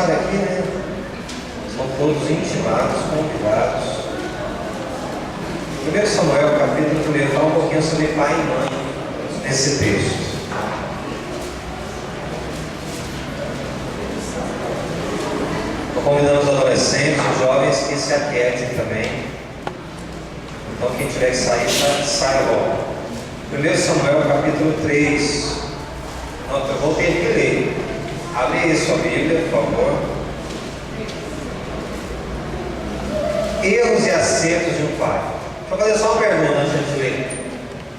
sabe aqui, né? São todos intimados, convidados. 1 Samuel, capítulo 1, fala um pouquinho sobre pai e mãe nesse texto. Estou convidando os adolescentes, os jovens que se aquietem também. Então quem tiver que sair, saia logo. 1 Samuel, capítulo 3. Não, eu vou ter que ler. Abre aí sua Bíblia, por favor. Erros e acertos de um pai. Deixa eu fazer só uma pergunta antes de ler.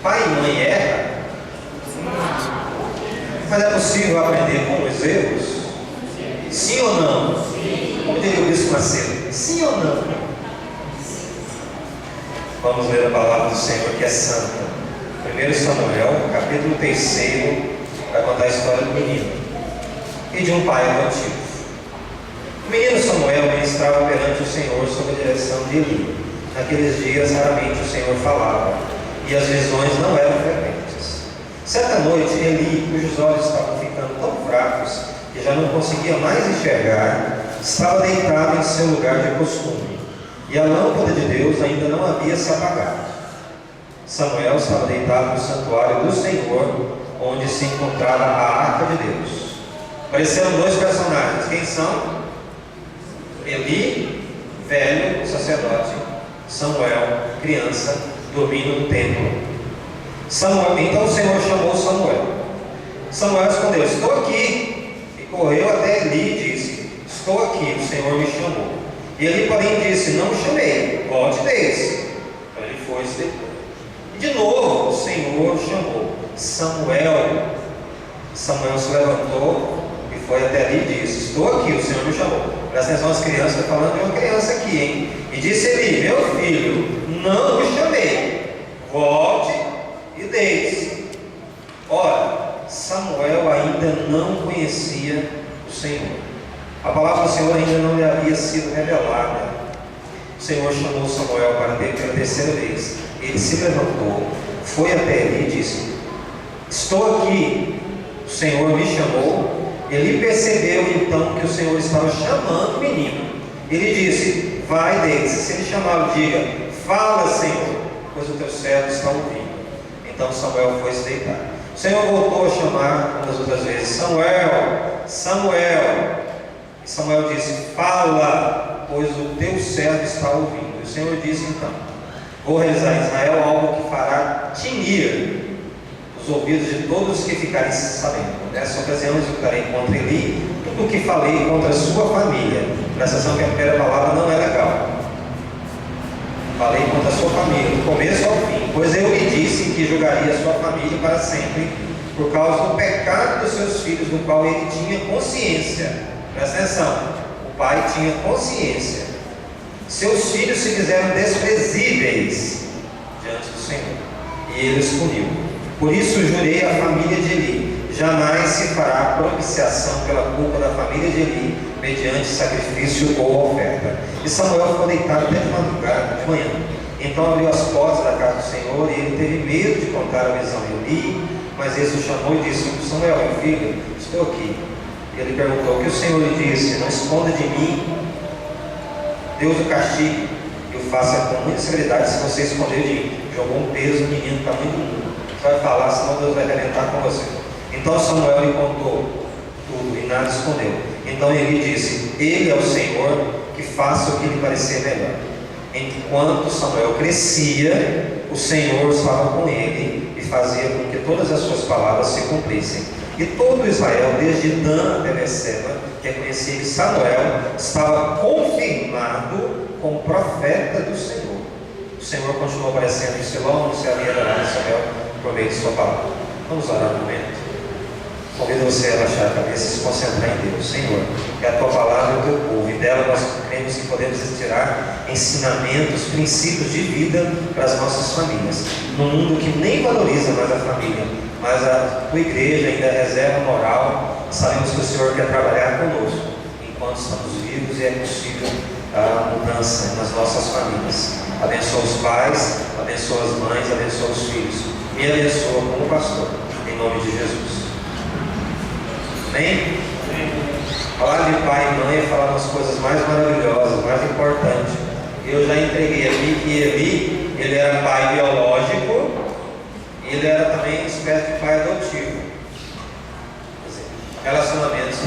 Pai e mãe erram? Mas é possível aprender com os erros? Sim ou não? Como diria o bispo Macedo? Sim ou não? Vamos ler a palavra do Senhor, que é santa. 1 Samuel, capítulo 3, vai contar a história do menino e de um pai adotivo. O menino Samuel ministrava perante o Senhor sob a direção de Eli. Naqueles dias, raramente o Senhor falava, e as visões não eram frequentes. Certa noite, Eli, cujos olhos estavam ficando tão fracos que já não conseguia mais enxergar, estava deitado em seu lugar de costume, e a lâmpada de Deus ainda não havia se apagado. Samuel estava deitado no santuário do Senhor, onde se encontrava a arca de Deus. Apareceram dois personagens. Quem são? Eli, velho sacerdote, Samuel, criança, dormindo no templo. Então o Senhor chamou Samuel. Samuel respondeu: estou aqui. E correu até Eli e disse: estou aqui, o Senhor me chamou. E Eli, porém, disse: não o chamei, volte e desça. Então ele foi e se deitou. E de novo o Senhor chamou: Samuel. Samuel se levantou e foi até ali e disse: estou aqui, o Senhor me chamou. Presta atenção, as crianças, estou falando de uma criança aqui, hein? E disse Eli: meu filho, não o chamei, volte e deite. Ora, Samuel ainda não conhecia o Senhor. A palavra do Senhor ainda não lhe havia sido revelada. O Senhor chamou Samuel pela terceira vez. Ele se levantou, foi até Eli e disse: estou aqui, o Senhor me chamou. Ele percebeu então que o Senhor estava chamando o menino. Ele disse: vai, deite-se. Se ele chamá-lo, diga: fala, Senhor, pois o teu servo está ouvindo. Então Samuel foi se deitar. O Senhor voltou a chamar umas outras vezes: Samuel, Samuel. E Samuel disse: fala, pois o teu servo está ouvindo. E o Senhor disse então: vou realizar em Israel algo que fará tinir os ouvidos de todos os que ficarem sabendo. Nessa ocasião executarei contra Eli tudo o que falei contra a sua família. Presta atenção que a primeira palavra não é legal. Falei contra a sua família, do começo ao fim. Pois eu lhe disse que julgaria a sua família para sempre, por causa do pecado dos seus filhos, do qual ele tinha consciência. Presta atenção, o pai tinha consciência. Seus filhos se fizeram desprezíveis diante do Senhor, e ele os puniu. Por isso jurei à família de Eli: jamais se fará propiciação pela culpa da família de Eli, mediante sacrifício ou oferta. E Samuel ficou deitado até de madrugada, de manhã. Então abriu as portas da casa do Senhor, e ele teve medo de contar a visão de Eli, mas ele o chamou e disse: Samuel, meu filho, estou aqui. E ele perguntou: o que o Senhor lhe disse? Não esconda de mim. Deus o castigue e o faça com muita severidade se você esconder de mim. Jogou um peso no menino do tamanho do mundo. Você vai falar, senão Deus vai arrebentar com você. Então Samuel lhe contou tudo e nada escondeu. Então ele disse: ele é o Senhor, que faça o que lhe parecer melhor. Enquanto Samuel crescia, o Senhor estava com ele e fazia com que todas as suas palavras se cumprissem. E todo Israel, desde Dan até Berseba, reconhecia que Samuel estava confirmado como profeta do Senhor. O Senhor continuou aparecendo em Siló, onde se havia adorado Samuel por meio de sua palavra. Vamos orar um momento. Convido você a baixar a cabeça e se concentrar em Deus. Senhor, que a tua palavra é o teu povo, e dela nós cremos que podemos tirar ensinamentos, princípios de vida para as nossas famílias. Num mundo que nem valoriza mais a família, mas a tua igreja ainda reserva moral. Sabemos que o Senhor quer trabalhar conosco enquanto estamos vivos, e é possível a mudança nas nossas famílias. Abençoa os pais, abençoa as mães, abençoa os filhos. Me abençoa como pastor, em nome de Jesus. Amém? Amém. Falar de pai e mãe é falar das coisas mais maravilhosas, mais importantes. Eu já entreguei aqui que ele era pai biológico e ele era também uma espécie de pai adotivo. Quer dizer, relacionamentos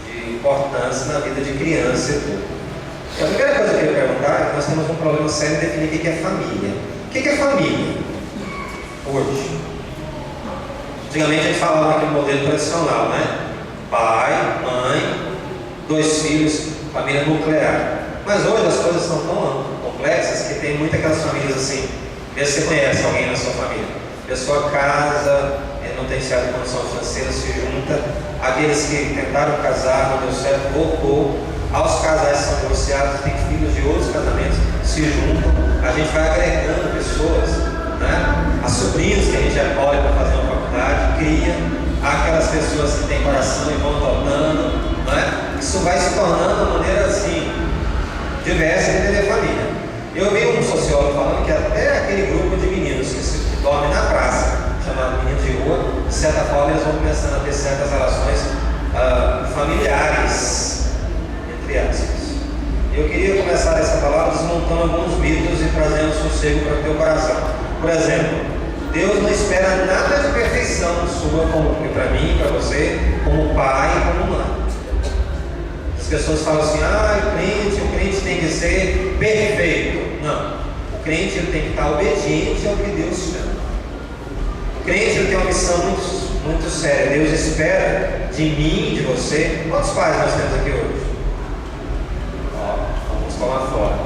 de importância na vida de criança e tudo. E a primeira coisa que eu queria perguntar é que nós temos um problema sério em definir o que é família. O que é família? Hoje. Antigamente a gente falava naquele modelo tradicional, né? Pai, mãe, 2 filhos, família nuclear. Mas hoje as coisas são tão complexas que tem muitas aquelas famílias assim. Vê se você conhece alguém na sua família. A pessoa casa, não tem certa condição financeira, se junta. Aqueles que tentaram casar, não deu certo, voltou. Aos casais que são divorciados, têm filhos de outros casamentos, se juntam. A gente vai agregando pessoas, né? As sobrinhos que a gente acolhe para fazer uma faculdade, cria. Aquelas pessoas que têm coração e vão adotando, né? Isso vai se tornando uma maneira assim, diversa de entender família. Eu vi um sociólogo falando que até aquele grupo de meninos que dormem na praça, chamado meninos de rua, de certa forma eles vão começando a ter certas relações familiares, entre aspas. Eu queria começar essa palavra desmontando alguns mitos e trazendo sossego para o teu coração. Por exemplo, Deus não espera nada de perfeição sua, para mim, para você, como pai e como mãe. As pessoas falam assim, o crente tem que ser perfeito. Não, o crente ele tem que estar obediente ao que Deus chama. O crente ele tem uma missão muito séria. Deus espera de mim, de você. Quantos pais nós temos aqui hoje? Vamos falar fora.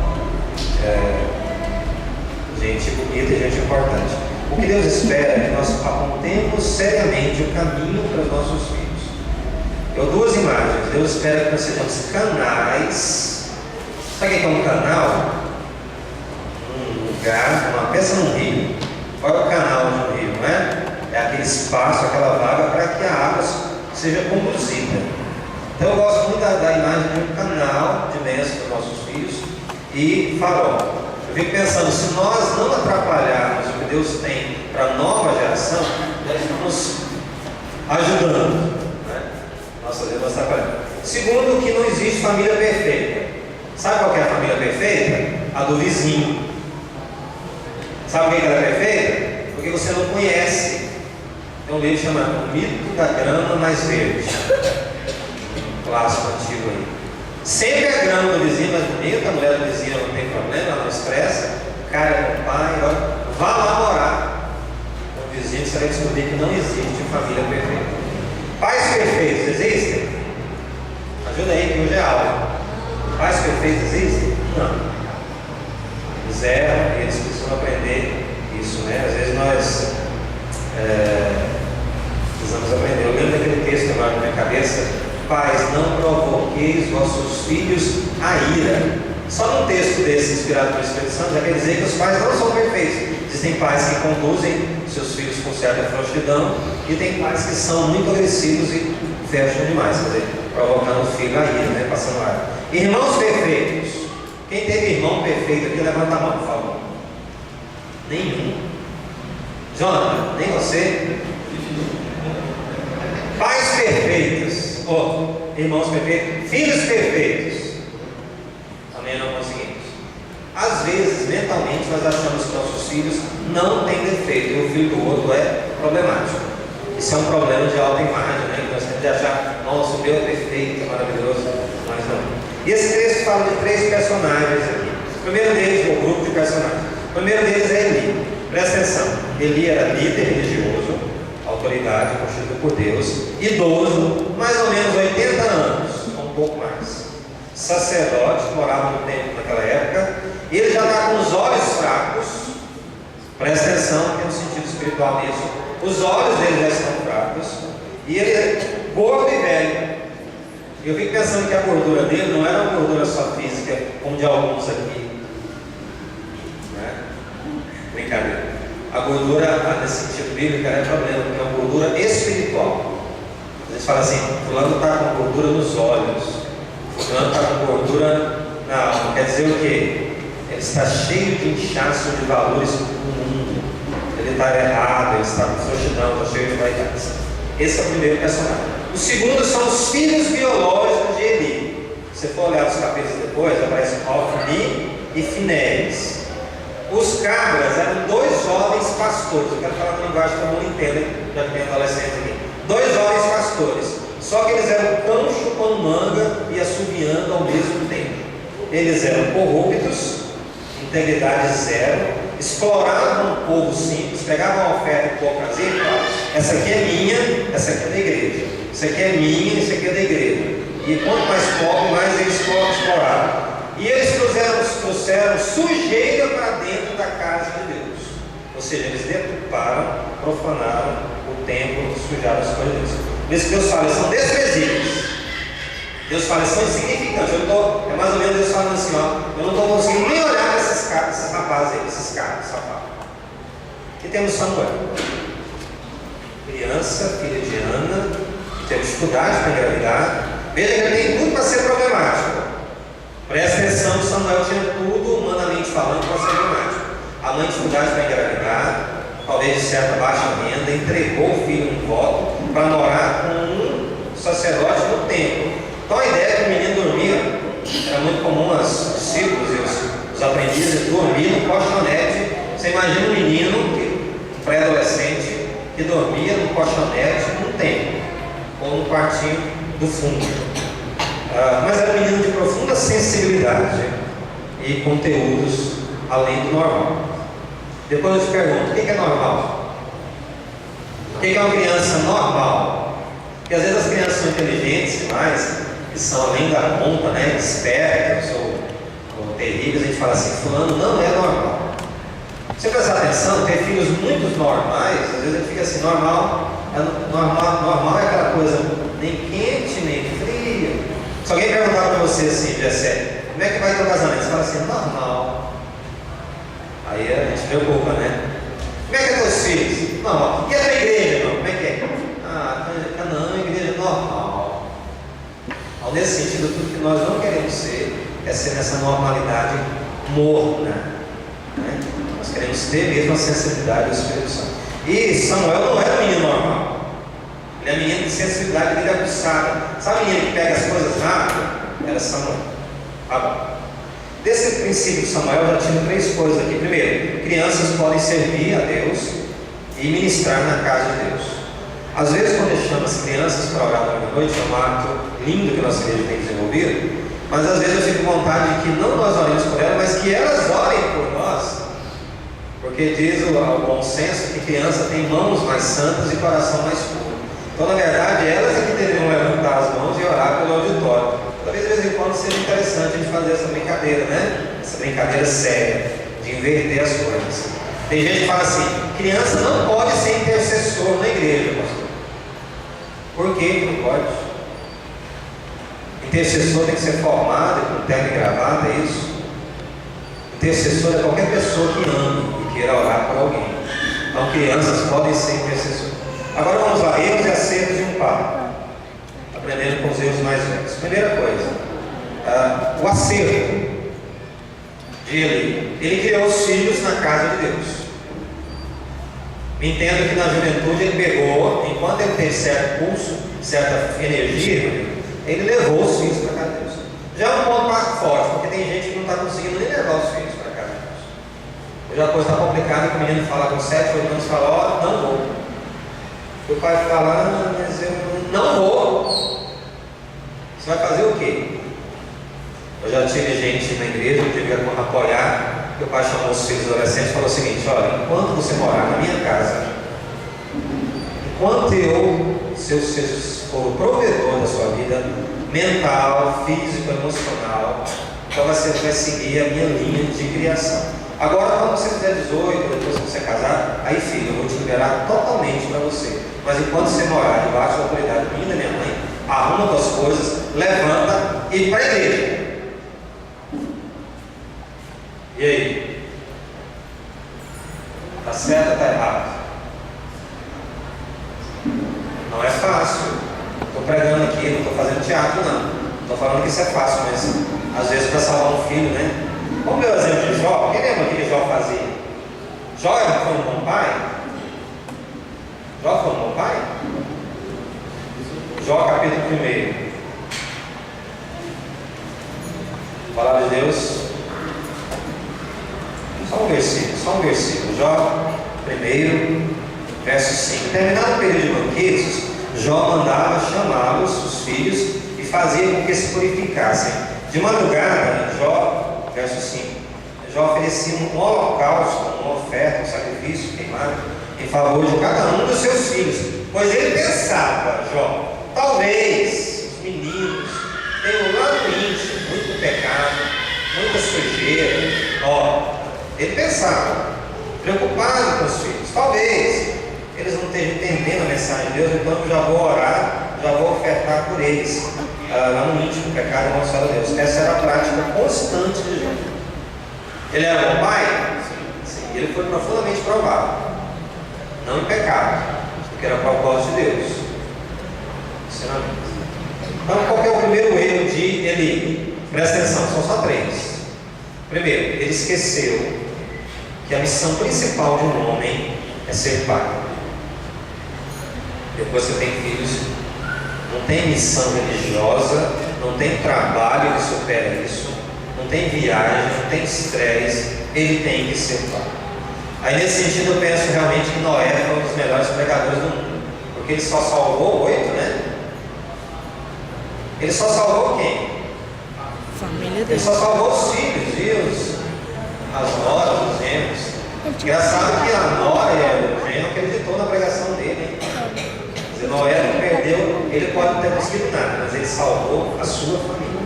Gente bonita e gente importante. O que Deus espera é que nós apontemos seriamente o caminho para os nossos filhos. Eu dou 2 imagens. Deus espera que nós sejamos canais. Sabe o que é um canal? Um lugar, uma peça num rio. Qual é o canal de um rio, não é? É aquele espaço, aquela vaga para que a água seja conduzida. Então eu gosto muito da imagem de um canal de bênção para os nossos filhos e farol. Eu fico pensando, se nós não atrapalharmos o que Deus tem para a nova geração, nós estamos ajudando, né? Nós atrapalhamos. Segundo, que não existe família perfeita. Sabe qual que é a família perfeita? A do vizinho. Sabe por que ela é perfeita? Porque você não conhece. Tem um livro chamado O Mito da Grama Mais Verde. Clássico antigo aí. Sempre a grama do vizinho mais bonita, a mulher do vizinho não tem problema, ela não estressa, o cara é com o pai, vá lá morar. O vizinho você vai descobrir que não existe família perfeita. Pais perfeitos existem? Ajuda aí que hoje é aula. Pais perfeitos existem? Não. Eles erram e eles precisam aprender isso, né? Às vezes nós precisamos aprender. Eu lembro daquele texto agora na minha cabeça. Pais, não provoqueis vossos filhos a ira. Só num texto desse inspirado pelo Espírito Santo já quer dizer que os pais não são perfeitos. Existem pais que conduzem seus filhos com certa frouxidão e tem pais que são muito agressivos e fecham demais, quer dizer, provocando o filho a ira, né? Passando ar. Irmãos perfeitos. Quem teve irmão perfeito aqui, levanta a mão, por favor. Nenhum. Jonathan, nem você? Pais perfeitos. Irmãos perfeitos, filhos perfeitos, também não conseguimos. Às vezes, mentalmente, nós achamos que nossos filhos não têm defeito e o filho do outro é problemático. Isso é um problema de autoimagem, né? Que nós temos de achar, nossa, o meu é perfeito, é maravilhoso, mas não. E esse texto fala de 3 personagens aqui. O primeiro deles é o grupo de personagens. O primeiro deles é Eli. Presta atenção, Eli era líder religioso, autoridade constituída por Deus, idoso, mais ou menos 80 anos, um pouco mais, sacerdote, morava no templo naquela época, e ele já está com os olhos fracos. Presta atenção, tem um sentido espiritual nisso. Os olhos dele já estão fracos, e ele é gordo e velho. Eu fico pensando que a gordura dele não era uma gordura só física, como de alguns aqui, né? Brincadeira. A gordura, nesse sentido bíblico, é problema, porque é uma gordura espiritual. A gente fala assim, fulano está com gordura nos olhos, fulano está com gordura na alma. Quer dizer o quê? Ele está cheio de inchaço de valores no mundo. Ele está errado, ele está com frouxidão, está cheio de vaidades. Esse é o primeiro personagem. O O segundo são os filhos biológicos de Eli. Se você for olhar os capítulos depois, aparece Ofni e Finéias. Os cabras eram dois jovens pastores. Eu quero falar na linguagem que todo mundo entenda, já que tem adolescentes aqui. Dois jovens pastores. Só que eles eram cão chupando manga e assoviando ao mesmo tempo. Eles eram corruptos, integridade zero, exploravam o povo simples, pegavam a oferta que o povo trazia e falavam: essa aqui é minha, essa aqui é da igreja. Isso aqui é minha, isso aqui é da igreja. E quanto mais pobre, mais eles exploravam. E eles trouxeram sujeira para dentro da casa de Deus. Ou seja, eles deturparam, profanaram o templo, sujaram as coisas de Deus. Por isso que Deus fala, eles são desprezíveis. Deus fala, eles são insignificantes. É mais ou menos Deus falando assim, ó, eu não estou conseguindo nem olhar para esses rapazes aí, esses caras, sapatos. Aqui temos Samuel, criança, filha de Ana, que teve dificuldade para engravidar. Veja que ele tem tudo para ser problemático. Presta atenção, Samuel tinha tudo, humanamente falando, para ser problemático. A mãe dificuldade para engravidar, talvez de certa baixa renda, entregou o filho em voto para morar com um sacerdote no templo. Então a ideia é que o menino dormia, era muito comum os discípulos e os aprendizes dormir no colchonete. Você imagina um menino, um pré-adolescente, que dormia no colchonete no templo, ou no quartinho do fundo. Mas era um menino de profunda sensibilidade e conteúdos além do normal. Depois eu te pergunto, o que é normal? O que é uma criança normal? Porque às vezes as crianças são inteligentes demais, que são além da conta, né, espertas ou terríveis, a gente fala assim, fulano não é normal. Se você prestar atenção, ter filhos muito normais, às vezes ele fica assim, normal é aquela coisa nem quente, nem frio. Se alguém perguntar para você assim, Jessé, como é que vai teu casamento? Você fala assim, normal. Aí a gente preocupa, né? Como é que é teus filhos? Normal. E a tua igreja, irmão? Como é que é? Não, igreja normal. Então, nesse sentido, tudo que nós não queremos ser é ser nessa normalidade morna, né? Nós queremos ter mesmo a sensibilidade do Espírito Santo. E Samuel não era um menino normal. Ele é menino de sensibilidade, ele é aguçada. Sabe o menino que pega as coisas rápido? Era Samuel. Tá bom. Desse princípio de Samuel, já tinha três coisas aqui. Primeiro, crianças podem servir a Deus e ministrar na casa de Deus. Às vezes, quando ele chama as crianças para orar na noite, é um ato lindo que nossa igreja tem desenvolvido, mas às vezes eu fico com vontade de que não nós oremos por elas, mas que elas orem por nós, porque diz o bom senso que criança tem mãos mais santas e coração mais puro. Então, na verdade, elas é que deveriam levantar as mãos e orar pelo auditório. Talvez de vez em quando seja interessante a gente fazer essa brincadeira, né? Essa brincadeira séria, de inverter as coisas. Tem gente que fala assim, criança não pode ser intercessor na igreja, pastor. Por que não pode? Intercessor tem que ser formado, com terno e gravata, é isso? Intercessor é qualquer pessoa que ame e queira orar por alguém. Então, crianças podem ser intercessores. Agora vamos lá, erros e acertos de um pai, aprendendo com os erros mais velhos. Primeira coisa, o acerto de Eli. Ele criou os filhos na casa de Deus. Entendo que na juventude ele pegou, enquanto ele teve certo pulso, certa energia, ele levou os filhos para a casa de Deus. Já é um ponto forte, porque tem gente que não está conseguindo nem levar os filhos para a casa de Deus. Já a coisa está complicada, que o menino fala com 7, 8 anos e fala, não vou. O pai fala, mas eu não vou. Você vai fazer o quê? Eu já tive gente na igreja que devia apoiar, que o pai chamou os filhos adolescentes e falou o seguinte, olha, enquanto você morar na minha casa, enquanto se for o provedor da sua vida mental, físico, emocional, então você vai seguir a minha linha de criação. Agora, quando você fizer 18, depois que você casar, aí filho, eu vou te liberar totalmente para você. Mas enquanto você morar debaixo da autoridade minha e da minha mãe, arruma suas coisas, levanta e ir para a igreja. E aí? Está certo ou está errado? Não é fácil. Estou pregando aqui, não estou fazendo teatro não. Estou falando que isso é fácil, mas às vezes para salvar um filho, né? Vamos ver o exemplo de Jó. Quem lembra o que Jó fazia? Jó foi um bom pai? Jó foi um bom pai? Jó capítulo 1. Palavra de Deus. Só um versículo. Jó 1, verso 5. Terminado o período de banquetes, Jó mandava chamá-los, os filhos, e fazia com que se purificassem. De madrugada, Jó, verso 5, Jó oferecia um holocausto, uma oferta, um sacrifício queimado, em favor de cada um dos seus filhos. Pois ele pensava, Jó, talvez os meninos tenham lá no íntimo muito pecado, muita sujeira. Ele pensava, preocupado com os filhos, talvez eles não estejam entendendo a mensagem de Deus, então eu já vou orar, já vou ofertar por eles, lá no íntimo, pecado e maldição a Deus. Essa era a prática constante de Jó. Ele era bom pai? Sim. Ele foi profundamente provado, não em pecado, porque era propósito de Deus. Ensinamento. Então, qual é o primeiro erro de Eli? Presta atenção, são só 3. Primeiro, ele esqueceu que a missão principal de um homem é ser pai. Depois você tem filhos, não tem missão religiosa, não tem trabalho que supera isso, não tem viagem, não tem estresse, ele tem que ser pai. Aí nesse sentido eu penso realmente que Noé foi um dos melhores pregadores do mundo, porque ele só salvou 8, né? Ele só salvou quem? Família dele. Ele só salvou os filhos e as noras, os genros. Engraçado que a nora e o genro acreditou na pregação dele, hein? Dizer, Noé não perdeu, ele pode não ter conseguido nada, mas ele salvou a sua família.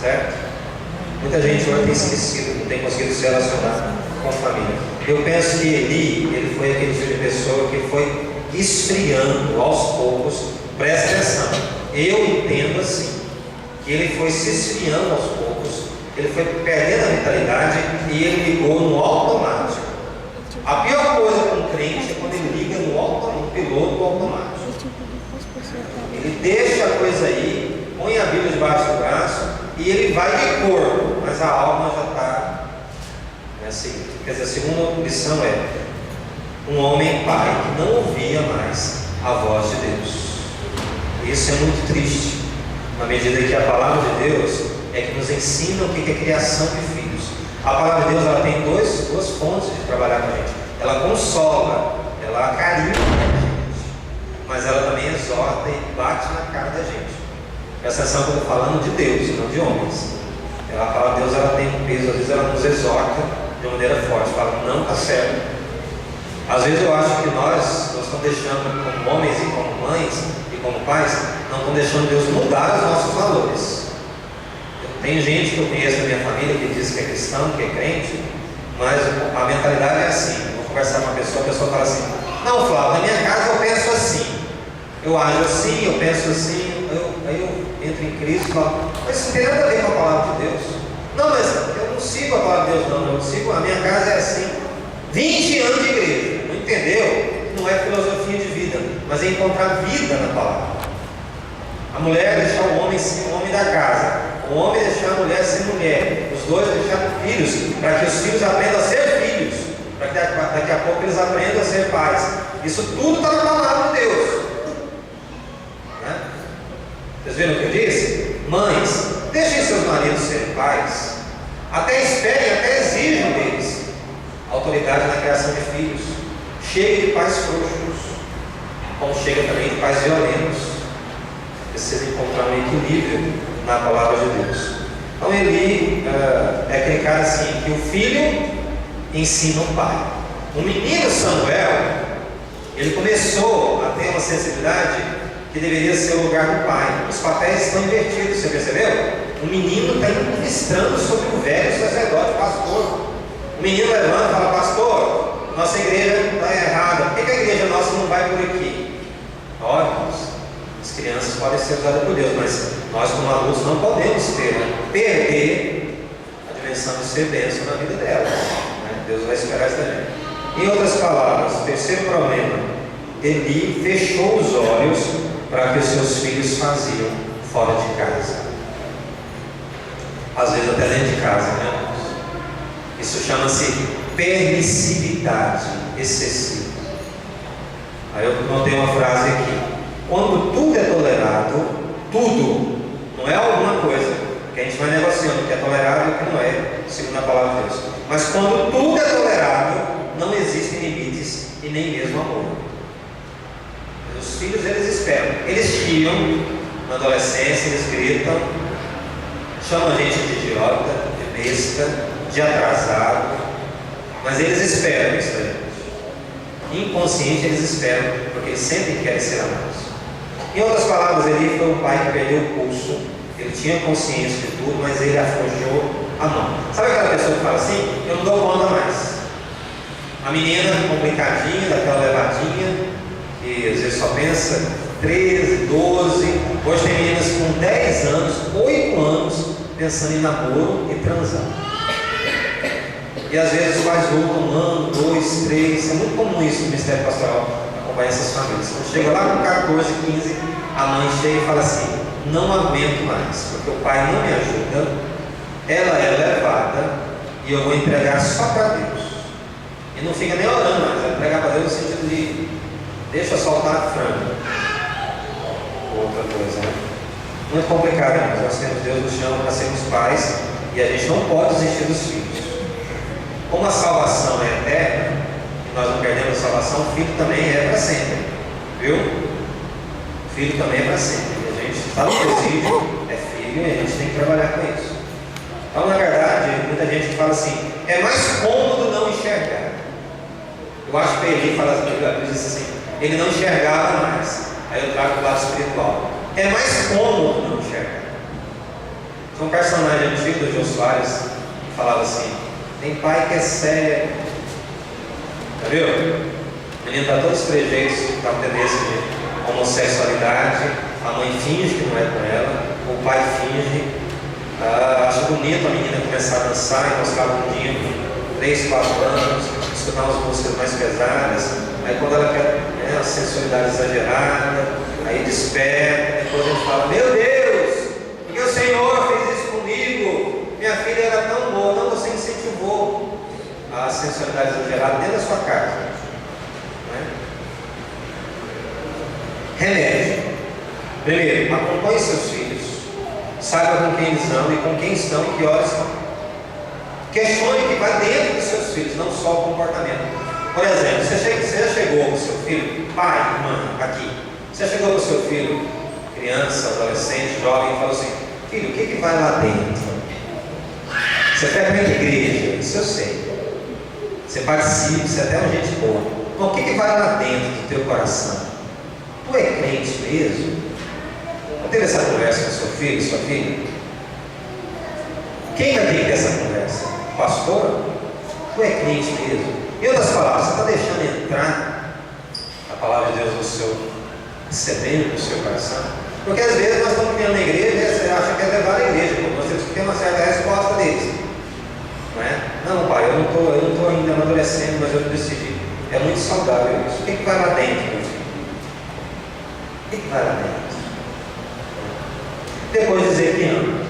Certo? Muita gente hoje tem esquecido, não tem conseguido se relacionar com a família. Eu penso que ele foi aquele tipo de pessoa que foi esfriando aos poucos. Presta atenção, eu entendo assim, que ele foi se esfriando aos poucos, ele foi perdendo a vitalidade e ele ligou no automático. A pior coisa para um crente é quando ele liga no piloto automático. Ele deixa a coisa aí, põe a Bíblia debaixo do braço e ele vai de corpo, mas a alma já está assim. Quer dizer, a segunda lição é um homem pai que não ouvia mais a voz de Deus. Isso é muito triste, na medida que a palavra de Deus é que nos ensina o que é criação de filhos. A palavra de Deus ela tem duas fontes de trabalhar com a gente. Ela consola, ela acarinha a gente, mas ela também exorta e bate na cara da gente. Presta atenção que eu estou falando de Deus, não de homens. A palavra de Deus ela tem um peso, às vezes ela nos exorta de uma maneira forte, fala, não está certo. Às vezes eu acho que nós estamos deixando, como homens e como mães e como pais, não estamos deixando Deus mudar os nossos valores. Tem gente que eu conheço na minha família que diz que é cristão, que é crente, mas a mentalidade é assim. Eu vou conversar com uma pessoa, a pessoa fala assim, não, Flávio, na minha casa eu penso assim, eu ajo assim, eu penso assim, aí eu entro em Cristo e falo, mas isso não tem nada a ver com a palavra de Deus. Não, mas eu não sigo a palavra de Deus, não, eu sigo, a minha casa é assim. 20 anos de igreja, não entendeu? Não é filosofia de vida, mas é encontrar vida na palavra. A mulher deixar o homem ser o homem da casa, o homem deixar a mulher ser mulher, os dois deixar filhos, para que os filhos aprendam a ser filhos, para que daqui a pouco eles aprendam a ser pais. Isso tudo está na palavra de Deus, né? Vocês viram o que eu disse? Mães, deixem seus maridos serem pais, até esperem, até exijam deles autoridade na criação de filhos. Chegue de pais frouxos, como chega também de pais violentos. Precisa encontrar um equilíbrio na palavra de Deus. Então Eli é aquele cara assim, que o filho ensina o pai. O menino Samuel, ele começou a ter uma sensibilidade que deveria ser o lugar do pai. Os papéis estão invertidos, você percebeu? O menino está ministrando sobre o velho sacerdote, pastor. O menino levanta e fala, pastor, nossa igreja está errada, por que a igreja nossa não vai por aqui? Óbvio, as crianças podem ser usadas por Deus, mas nós como adultos não podemos perder a dimensão de ser bênção na vida delas, né? Deus vai esperar isso da gente. Em outras palavras, o terceiro problema, Eli fechou os olhos para que os seus filhos faziam fora de casa. Às vezes até dentro de casa, né? Isso chama-se permissividade excessiva. Aí eu notei uma frase aqui. Quando tudo é tolerado, tudo, não é alguma coisa, que a gente vai negociando o que é tolerado e o que não é, segundo a palavra de Deus. Mas quando tudo é tolerado, não existem limites e nem mesmo amor. Os filhos, eles esperam, eles chiam na adolescência, eles gritam, chamam a gente de idiota, de besta, de atrasado, mas eles esperam isso aí. Inconsciente eles esperam, porque eles sempre querem ser amados. Em outras palavras, ele foi um pai que perdeu o pulso, ele tinha consciência de tudo, mas ele afrouxou a mão. Sabe aquela pessoa que fala assim, eu não dou conta mais? A menina complicadinha, daquela levadinha, que às vezes só pensa 13, 12, hoje tem meninas com 10 anos, 8 anos, pensando em namoro e transar. E às vezes os pais voltam um ano, 2, 3, é muito comum isso no Ministério Pastoral, acompanhar essas famílias. Quando chega lá com 14, 15, a mãe chega e fala assim, não aguento mais, porque o pai não me ajuda, ela é levada e eu vou entregar só para Deus. E não fica nem orando mais, vai entregar para Deus no sentido de deixa soltar frango. Outra coisa, né? Muito complicado, mas nós temos Deus nos chama para sermos pais e a gente não pode desistir dos filhos. Como a salvação é eterna, e nós não perdemos a salvação, o filho também é para sempre. Viu? O filho também é para sempre. E a gente está no presídio, é filho, e a gente tem que trabalhar com isso. Então, na verdade, muita gente fala assim, é mais cômodo não enxergar. Eu acho que ele fala assim, ele não enxergava mais. Aí eu trago o lado espiritual. É mais cômodo não enxergar. Tinha um personagem antigo do Jô Soares que falava assim, tem pai que é cego. Já viu? O menino está todos os trejeitos, está com tendência de homossexualidade, a mãe finge que não é com ela, o pai finge. Acho bonito a menina começar a dançar e mostrar o mundinho com 3, 4 anos, escutar umas músicas mais pesadas. Aí quando ela quer a sensualidade exagerada, aí desperta, depois a gente fala, meu Deus, porque o Senhor fez isso comigo, minha filha era tão boa, não, você incentivou a sensualidade exagerada dentro da sua casa. Né? Remédio. Primeiro, acompanhe seus filhos, saiba com quem eles andam e com quem estão e que horas estão. Questione o que vai dentro dos seus filhos, não só o comportamento. Por exemplo, você já chegou com o seu filho, pai, mãe, aqui, você chegou com o seu filho, criança, adolescente, jovem, e falou assim, filho, o que vai lá dentro? Você frequenta a igreja, isso eu sei. Você participa, você é até uma gente boa. Mas o que vai lá dentro do teu coração? Tu é crente mesmo? Já teve essa conversa com seu filho, sua filha? Quem vai ter que ter essa conversa? O pastor? Tu é crente mesmo? Em outras palavras, você está deixando entrar a palavra de Deus no seu recebendo no seu coração? Porque às vezes nós estamos criando a igreja e você acha que é levar a igreja, porque nós temos que ter uma certa resposta deles. Não é? Não, pai, eu não estou ainda amadurecendo, mas eu decidi. É muito saudável isso. O que vai lá dentro, meu filho? O que vai lá dentro? Depois dizer que ama.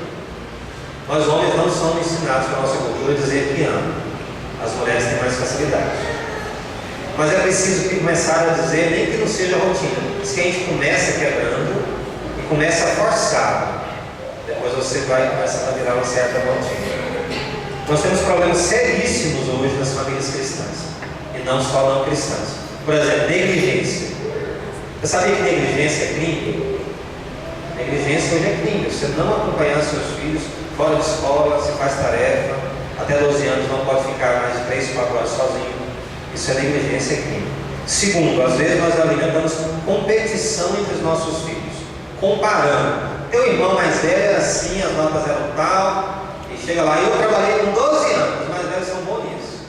Nós homens não somos ensinados pela nossa cultura a dizer que ama. As mulheres têm mais facilidade. Mas é preciso começar a dizer, nem que não seja rotina. Diz que a gente começa quebrando e começa a forçar. Depois você vai começar a virar uma certa rotina. Nós temos problemas seríssimos hoje nas famílias cristãs. E não só não cristãs. Por exemplo, negligência. Você sabia que negligência é crime? Negligência hoje é crime. Você não acompanhar seus filhos fora de escola, se faz tarefa, até 12 anos não pode ficar mais de 3, 4 horas sozinho. Isso é negligência, é crime. Segundo, às vezes nós alimentamos competição entre os nossos filhos, comparando. Teu irmão mais velho era assim, as notas eram tal, e chega lá, eu trabalhei com 12 anos, os mais velhos são bons nisso.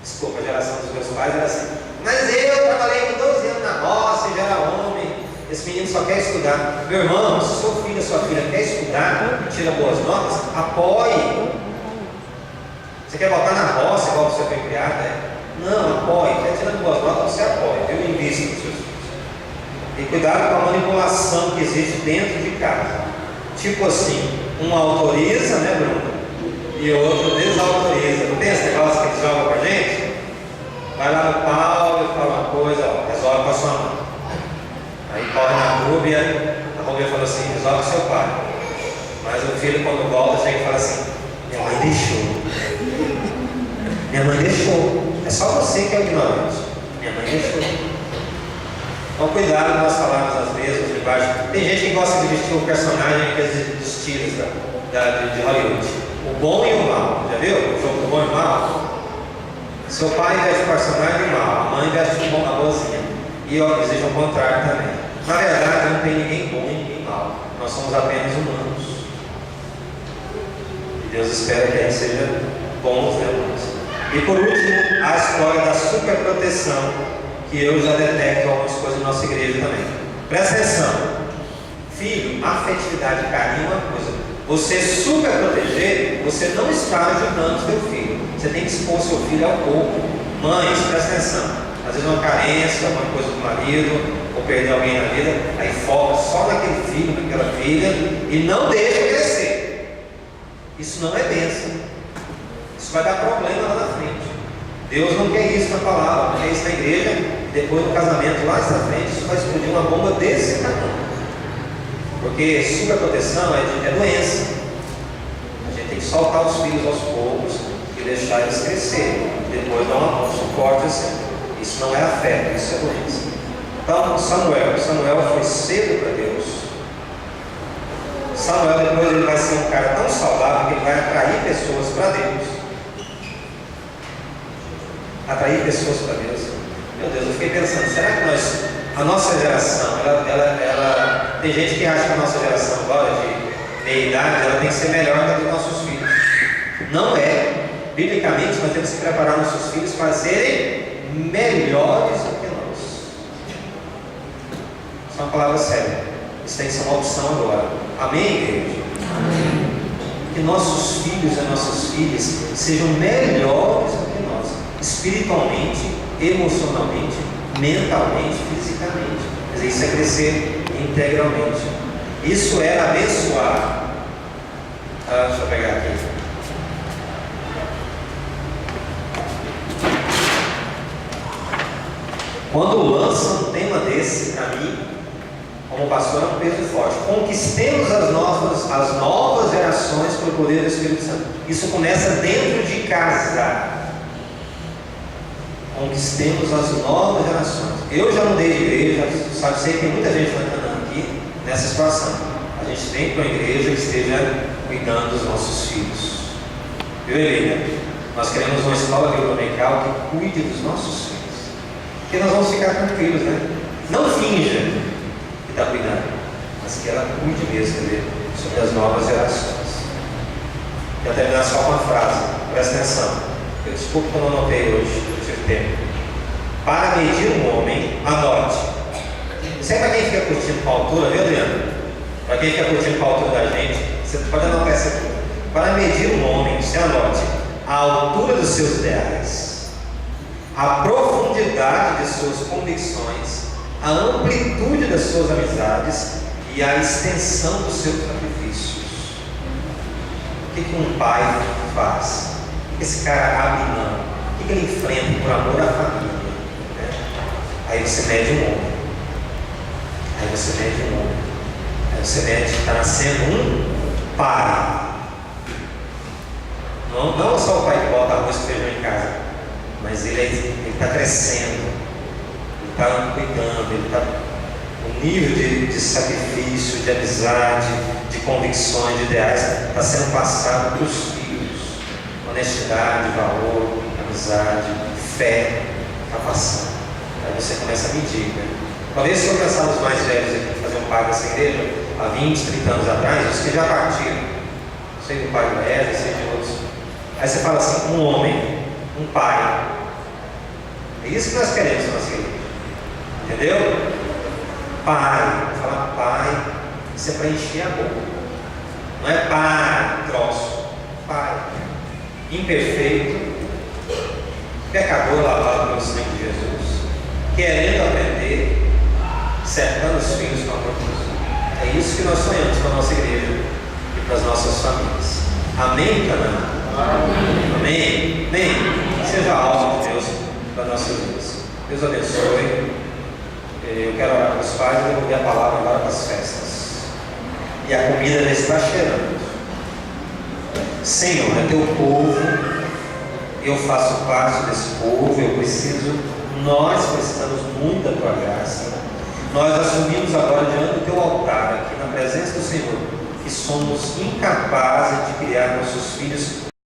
Desculpa, a geração dos meus pais era assim. Mas eu trabalhei com 12 anos na roça e já era homem. Esse menino só quer estudar. Meu irmão, se seu filho ou sua filha quer estudar e tira boas notas, apoie. Você quer voltar na roça igual você foi criado, né? Não, apoie. Quer tirando boas notas, você apoia. Eu invisto nos seus filhos. E cuidado com a manipulação que existe dentro de casa. Tipo assim, um autoriza, né, Bruno? E o outro desautoriza. Não tem esse negócio que eles jogam pra gente? Vai lá no Paulo e fala uma coisa, ó, resolve com a sua mãe. Aí Aí corre na Rúbia, a Rúbia falou assim: resolve seu pai. Mas o filho, quando volta, chega e fala assim: minha mãe deixou. Minha mãe deixou. É só você que é ignorante. Minha mãe deixou. Então, cuidado nós falarmos às vezes de baixo. Tem gente que gosta de vestir o personagem dos tiros de Hollywood. O bom e o mal. Já viu? O jogo do bom e o mal. Seu pai veste o personagem do mal, a mãe veste a boazinha. E ó, exige o contrário também. Na verdade, não tem ninguém bom e ninguém mal. Nós somos apenas humanos. E Deus espera que a gente seja bons, né, irmãos? E por último, a história da superproteção, que eu já detecto algumas coisas na nossa igreja também. Presta atenção. Filho, afetividade e carinho é uma coisa. Você super proteger, você não está ajudando o seu filho. Você tem que expor seu filho ao corpo. Mães, presta atenção. Às vezes uma carência, alguma coisa do marido, ou perder alguém na vida, aí foca só naquele filho, naquela filha, e não deixa crescer. Isso não é bênção. Isso vai dar problema lá na frente. Deus não quer isso na palavra, não quer isso na igreja, e depois no casamento lá na frente, isso vai explodir uma bomba desse tamanho. Porque superproteção é doença. A gente tem que soltar os filhos aos poucos e deixar eles crescerem. Depois dar um suporte assim. Isso não é afeto, isso é doença. Então, Samuel foi cedo para Deus. Samuel depois ele vai ser um cara tão saudável que ele vai atrair pessoas para Deus. Atrair pessoas para Deus. Meu Deus, eu fiquei pensando, será que a nossa geração, ela tem gente que acha que a nossa geração agora de meia idade, ela tem que ser melhor do que os nossos filhos. Não é. Biblicamente, nós temos que preparar nossos filhos para serem melhores do que nós. Isso é uma palavra séria. Isso tem que ser uma opção agora. Amém, igreja? Amém. Que nossos filhos e nossas filhas sejam melhores do que nós, espiritualmente, emocionalmente, mentalmente, fisicamente. Quer dizer, isso é crescer integralmente. Isso é abençoar. Deixa eu pegar aqui. Quando lança um tema desse, para mim, como pastor, é um peso forte. Conquistemos as novas gerações pelo poder do Espírito Santo. Isso começa dentro de casa. Conquistemos as novas gerações. Eu já mudei de igreja, sei que tem muita gente andando aqui nessa situação. A gente tem para uma igreja que esteja cuidando dos nossos filhos. Viu, Helena? Nós queremos uma escola dominical que cuide dos nossos filhos. Porque nós vamos ficar tranquilos, né? Não finja que está cuidando, mas que ela cuide mesmo, entendeu? Sobre as novas gerações. Eu vou terminar só com uma frase, presta atenção. Eu desculpo que eu não anotei hoje, eu tive tempo. Para medir um homem, anote. Isso é para quem fica curtindo com a altura, viu, Adriano? Para quem fica curtindo com a altura da gente, você pode anotar essa aqui. Para medir um homem, você anote a altura dos seus ideais, a profundidade de suas convicções, a amplitude das suas amizades e a extensão dos seus sacrifícios. O que um pai faz? O que esse cara abre mão? O que ele enfrenta por amor à família? Né? Aí você mede um homem. Aí você mede, está nascendo um pai. Não só o pai que bota arroz e feijão em casa, mas ele está crescendo, ele está cuidando, ele está. O nível de sacrifício, de amizade, de convicções, de ideais está sendo passado para os filhos. Honestidade, valor, amizade, fé, está passando. Aí você começa a medir, né? Talvez se eu pensar nos mais velhos aqui que faziam parte dessa igreja, há 20, 30 anos atrás, os que já partiram, sei do pai do Wesley, sei de outros. Aí você fala assim, um homem, um pai. É isso que nós queremos na nossa igreja. Entendeu? Pai. Falar pai, isso é para encher a boca. Não é pai, troço. Pai. Imperfeito. Pecador lavado pelo sangue de Jesus. Querendo aprender. Cercando os filhos com a propósito. É isso que nós sonhamos para a nossa igreja e para as nossas famílias. Amém, Canaã? Amém. Amém. Amém. Seja alvo de Deus para nossas vidas. Deus abençoe. Eu quero orar para os pais e devolver a palavra agora para as festas. E a comida já está cheirando. Senhor, é teu povo, eu faço parte desse povo, nós precisamos muito da tua graça. Nós assumimos agora diante do teu altar, aqui na presença do Senhor, que somos incapazes de criar nossos filhos